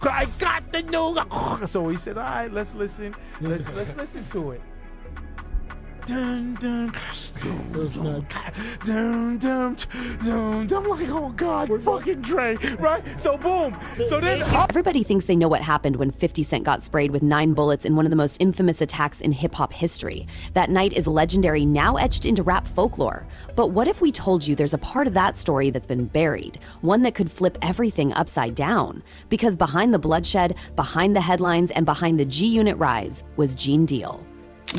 I got the new. So he said, all right, let's listen. Let's listen to it. Dun, dun, dun, dun, dun, dun. I'm like, oh God, fucking Dre, right? So boom. So then everybody thinks they know what happened when 50 Cent got sprayed with 9 bullets in one of the most infamous attacks in hip-hop history. That night is legendary, now etched into rap folklore. But what if we told you there's a part of that story that's been buried, one that could flip everything upside down? Because behind the bloodshed, behind the headlines, and behind the G-Unit rise was Gene Deal.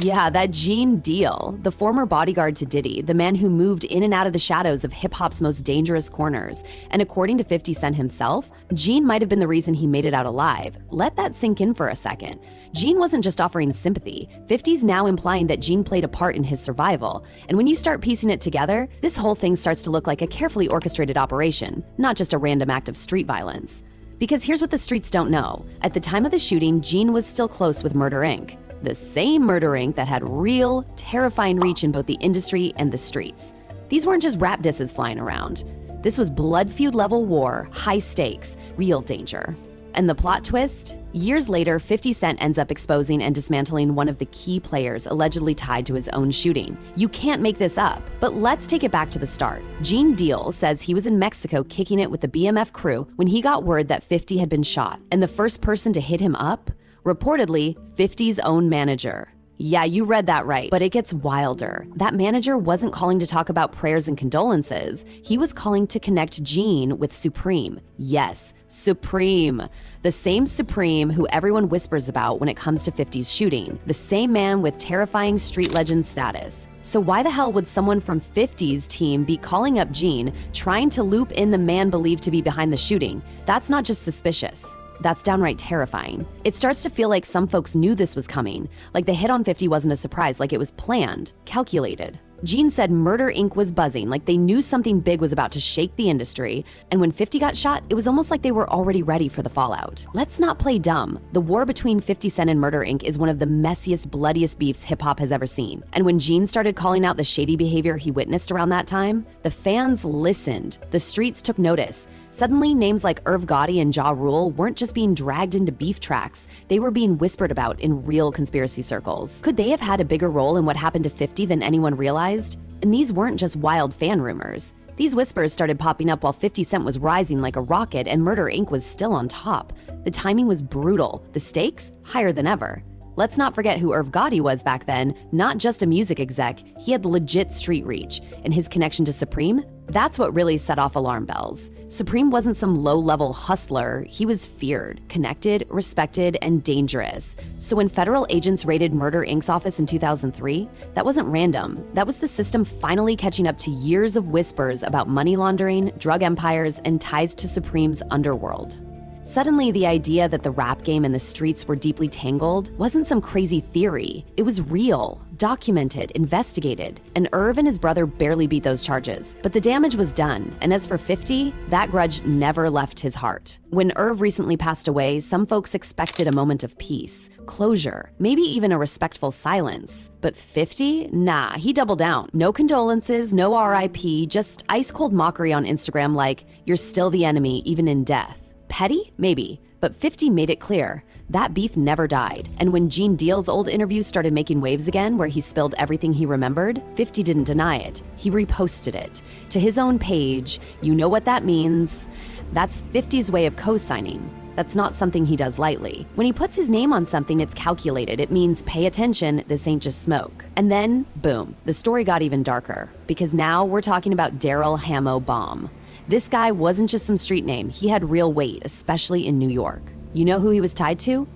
Yeah, that Gene Deal, the former bodyguard to Diddy, the man who moved in and out of the shadows of hip-hop's most dangerous corners. And according to 50 Cent himself, Gene might have been the reason he made it out alive. Let that sink in for a second. Gene wasn't just offering sympathy. 50's now implying that Gene played a part in his survival. And when you start piecing it together, this whole thing starts to look like a carefully orchestrated operation, not just a random act of street violence. Because here's what the streets don't know. At the time of the shooting, Gene was still close with Murder Inc., the same Murder Inc. that had real, terrifying reach in both the industry and the streets. These weren't just rap disses flying around. This was blood feud level war, high stakes, real danger. And the plot twist? Years later, 50 Cent ends up exposing and dismantling one of the key players allegedly tied to his own shooting. You can't make this up. But let's take it back to the start. Gene Deal says he was in Mexico kicking it with the BMF crew when he got word that 50 had been shot. And the first person to hit him up? Reportedly, 50's own manager. Yeah, you read that right, but it gets wilder. That manager wasn't calling to talk about prayers and condolences. He was calling to connect Gene with Supreme. Yes, Supreme. The same Supreme who everyone whispers about when it comes to 50's shooting. The same man with terrifying street legend status. So why the hell would someone from 50's team be calling up Gene, trying to loop in the man believed to be behind the shooting? That's not just suspicious. That's downright terrifying. It starts to feel like some folks knew this was coming, like the hit on 50 wasn't a surprise, like it was planned, calculated. Gene said Murder Inc. was buzzing, like they knew something big was about to shake the industry, and when 50 got shot, it was almost like they were already ready for the fallout. Let's not play dumb. The war between 50 Cent and Murder Inc. is one of the messiest, bloodiest beefs hip-hop has ever seen. And when Gene started calling out the shady behavior he witnessed around that time, the fans listened. The streets took notice. Suddenly, names like Irv Gotti and Ja Rule weren't just being dragged into beef tracks, they were being whispered about in real conspiracy circles. Could they have had a bigger role in what happened to 50 than anyone realized? And these weren't just wild fan rumors. These whispers started popping up while 50 Cent was rising like a rocket and Murder Inc. was still on top. The timing was brutal, the stakes higher than ever. Let's not forget who Irv Gotti was back then, not just a music exec, he had legit street reach. And his connection to Supreme? That's what really set off alarm bells. Supreme wasn't some low-level hustler, he was feared, connected, respected, and dangerous. So when federal agents raided Murder Inc.'s office in 2003, that wasn't random. That was the system finally catching up to years of whispers about money laundering, drug empires, and ties to Supreme's underworld. Suddenly, the idea that the rap game and the streets were deeply tangled wasn't some crazy theory. It was real, documented, investigated, and Irv and his brother barely beat those charges. But the damage was done, and as for 50, that grudge never left his heart. When Irv recently passed away, some folks expected a moment of peace, closure, maybe even a respectful silence. But 50? Nah, he doubled down. No condolences, no RIP, just ice-cold mockery on Instagram like, you're still the enemy, even in death. Petty? Maybe. But 50 made it clear. That beef never died. And when Gene Deal's old interviews started making waves again, where he spilled everything he remembered, 50 didn't deny it. He reposted it. To his own page. You know what that means. That's 50's way of co-signing. That's not something he does lightly. When he puts his name on something, it's calculated. It means pay attention, this ain't just smoke. And then, boom, the story got even darker. Because now we're talking about Daryl Hamo Baum. This guy wasn't just some street name, he had real weight, especially in New York. You know who he was tied to?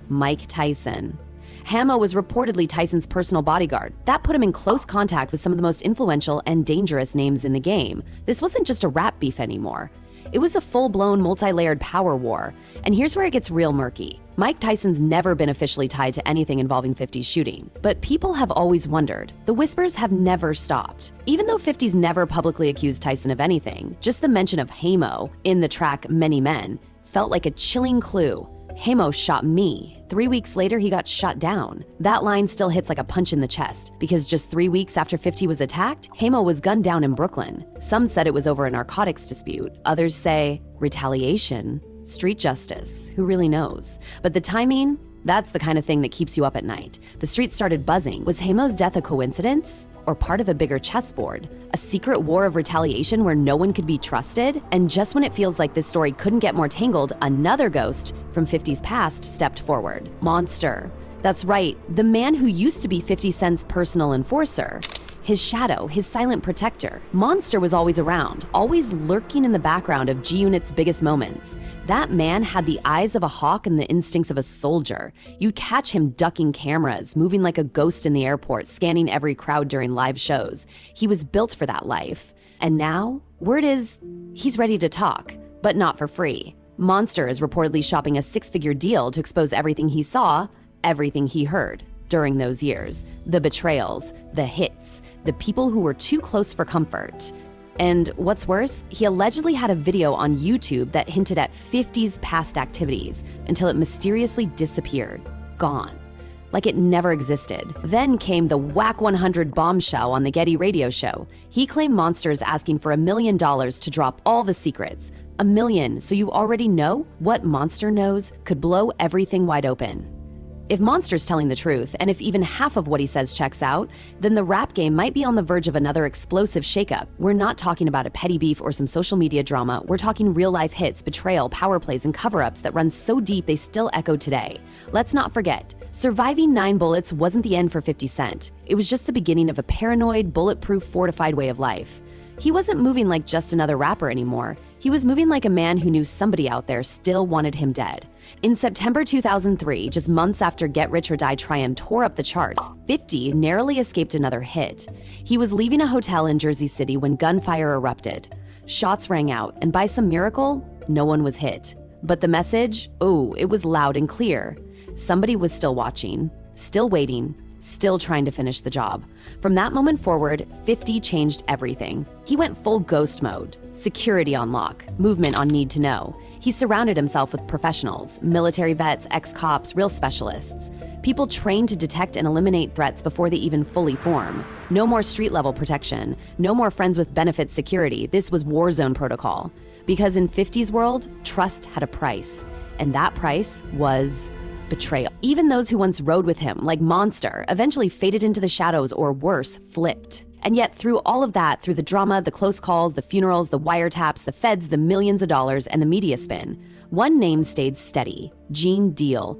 Mike Tyson. Hamo was reportedly Tyson's personal bodyguard. That put him in close contact with some of the most influential and dangerous names in the game. This wasn't just a rap beef anymore. It was a full-blown, multi-layered power war. And here's where it gets real murky. Mike Tyson's never been officially tied to anything involving 50's shooting. But people have always wondered. The whispers have never stopped. Even though 50's never publicly accused Tyson of anything, just the mention of Hamo in the track Many Men felt like a chilling clue. Hamo shot me. 3 weeks later, he got shot down. That line still hits like a punch in the chest, because just 3 weeks after 50 was attacked, Hamo was gunned down in Brooklyn. Some said it was over a narcotics dispute. Others say retaliation. Street justice, who really knows? But the timing, that's the kind of thing that keeps you up at night. The streets started buzzing. Was Hamo's death a coincidence? Or part of a bigger chessboard? A secret war of retaliation where no one could be trusted? And just when it feels like this story couldn't get more tangled, another ghost from 50's past stepped forward. Monster. That's right, the man who used to be 50 Cent's personal enforcer. His shadow, his silent protector. Monster was always around, always lurking in the background of G-Unit's biggest moments. That man had the eyes of a hawk and the instincts of a soldier. You'd catch him ducking cameras, moving like a ghost in the airport, scanning every crowd during live shows. He was built for that life. And now, word is, he's ready to talk, but not for free. Monster is reportedly shopping a six-figure deal to expose everything he saw, everything he heard during those years. The betrayals, the hits, the people who were too close for comfort. And what's worse, he allegedly had a video on YouTube that hinted at 50's past activities until it mysteriously disappeared, gone, like it never existed. Then came the Whack 100 bombshell on the Getty radio show. He claimed Monster's asking for $1 million to drop all the secrets. $1 million, so you already know what Monster knows could blow everything wide open. If Monster's telling the truth, and if even half of what he says checks out, then the rap game might be on the verge of another explosive shakeup. We're not talking about a petty beef or some social media drama. We're talking real-life hits, betrayal, power plays, and cover-ups that run so deep they still echo today. Let's not forget, surviving 9 bullets wasn't the end for 50 Cent. It was just the beginning of a paranoid, bulletproof, fortified way of life. He wasn't moving like just another rapper anymore. He was moving like a man who knew somebody out there still wanted him dead. In September 2003, just months after Get Rich or Die Trying tore up the charts, 50 narrowly escaped another hit. He was leaving a hotel in Jersey City when gunfire erupted. Shots rang out, and by some miracle, no one was hit. But the message? Oh, it was loud and clear. Somebody was still watching, still waiting, still trying to finish the job. From that moment forward, 50 changed everything. He went full ghost mode, security on lock, movement on need to know. He surrounded himself with professionals, military vets, ex-cops, real specialists, people trained to detect and eliminate threats before they even fully form. No more street-level protection, no more friends with benefits security. This was war zone protocol. Because in 50's world, trust had a price, and that price was betrayal. Even those who once rode with him, like Monster, eventually faded into the shadows or worse, flipped. And yet through all of that, through the drama, the close calls, the funerals, the wiretaps, the feds, the millions of dollars, and the media spin, one name stayed steady: Gene Deal.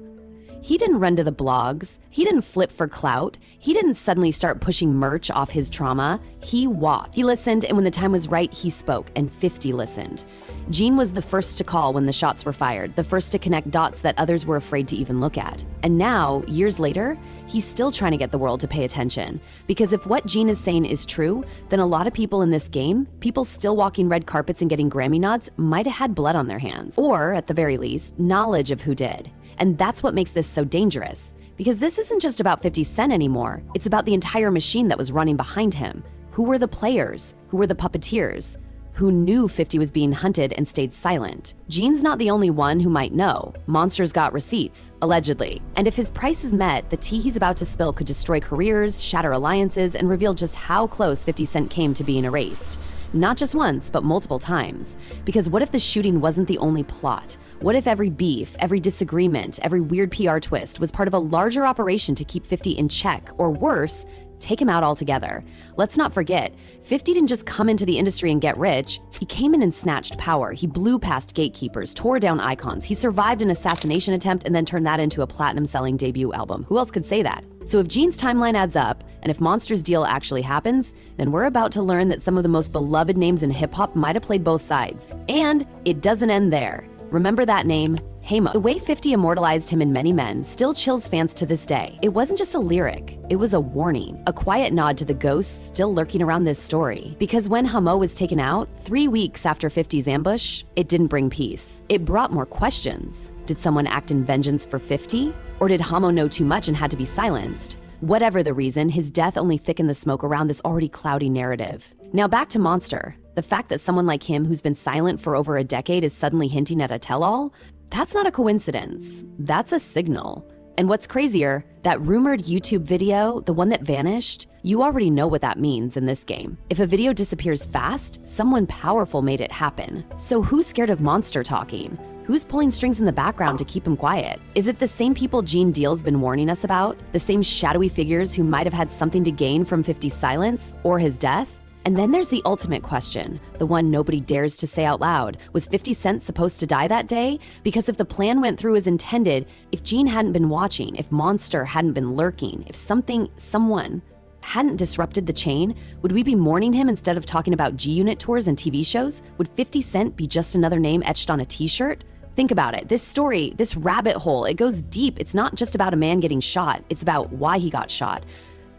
He didn't run to the blogs. He didn't flip for clout. He didn't suddenly start pushing merch off his trauma. He walked. He listened, and when the time was right, he spoke, and 50 listened. Gene was the first to call when the shots were fired, the first to connect dots that others were afraid to even look at. And now, years later, he's still trying to get the world to pay attention. Because if what Gene is saying is true, then a lot of people in this game, people still walking red carpets and getting Grammy nods, might have had blood on their hands. Or, at the very least, knowledge of who did. And that's what makes this so dangerous. Because this isn't just about 50 Cent anymore. It's about the entire machine that was running behind him. Who were the players? Who were the puppeteers? Who knew 50 was being hunted and stayed silent? Gene's not the only one who might know. Monster's got receipts, allegedly. And if his price is met, the tea he's about to spill could destroy careers, shatter alliances, and reveal just how close 50 Cent came to being erased. Not just once, but multiple times. Because what if the shooting wasn't the only plot? What if every beef, every disagreement, every weird PR twist was part of a larger operation to keep 50 in check, or worse, take him out altogether? Let's not forget, 50 didn't just come into the industry and get rich. He came in and snatched power. He blew past gatekeepers, tore down icons. He survived an assassination attempt and then turned that into a platinum-selling debut album. Who else could say that? So if Gene's timeline adds up, and if Monster's deal actually happens, then we're about to learn that some of the most beloved names in hip-hop might have played both sides. And it doesn't end there. Remember that name? Hamo. The way 50 immortalized him in Many Men still chills fans to this day. It wasn't just a lyric, it was a warning, a quiet nod to the ghosts still lurking around this story. Because when Hamo was taken out, 3 weeks after 50's ambush, it didn't bring peace. It brought more questions. Did someone act in vengeance for 50? Or did Hamo know too much and had to be silenced? Whatever the reason, his death only thickened the smoke around this already cloudy narrative. Now back to Monster. The fact that someone like him who's been silent for over a decade is suddenly hinting at a tell-all, that's not a coincidence. That's a signal. And what's crazier, that rumored YouTube video, the one that vanished, you already know what that means in this game. If a video disappears fast, someone powerful made it happen. So who's scared of Monster talking? Who's pulling strings in the background to keep him quiet? Is it the same people Gene Deal's been warning us about? The same shadowy figures who might have had something to gain from 50's silence or his death? And then there's the ultimate question, the one nobody dares to say out loud. Was 50 Cent supposed to die that day? Because if the plan went through as intended, if Gene hadn't been watching, if Monster hadn't been lurking, if someone hadn't disrupted the chain, would we be mourning him instead of talking about G-Unit tours and TV shows? Would 50 Cent be just another name etched on a t-shirt? Think about it. This story, this rabbit hole, it goes deep. It's not just about a man getting shot. It's about why he got shot,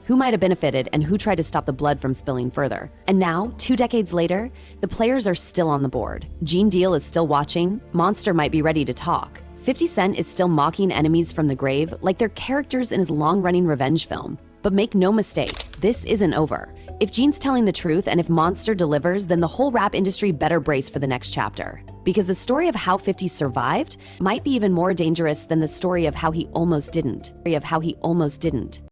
who might have benefited, and who tried to stop the blood from spilling further. And now, 2 decades later, the players are still on the board. Gene Deal is still watching. Monster might be ready to talk. 50 Cent is still mocking enemies from the grave like they're characters in his long-running revenge film. But make no mistake, this isn't over. If Gene's telling the truth and if Monster delivers, then the whole rap industry better brace for the next chapter. Because the story of how 50 survived might be even more dangerous than the story of how he almost didn't.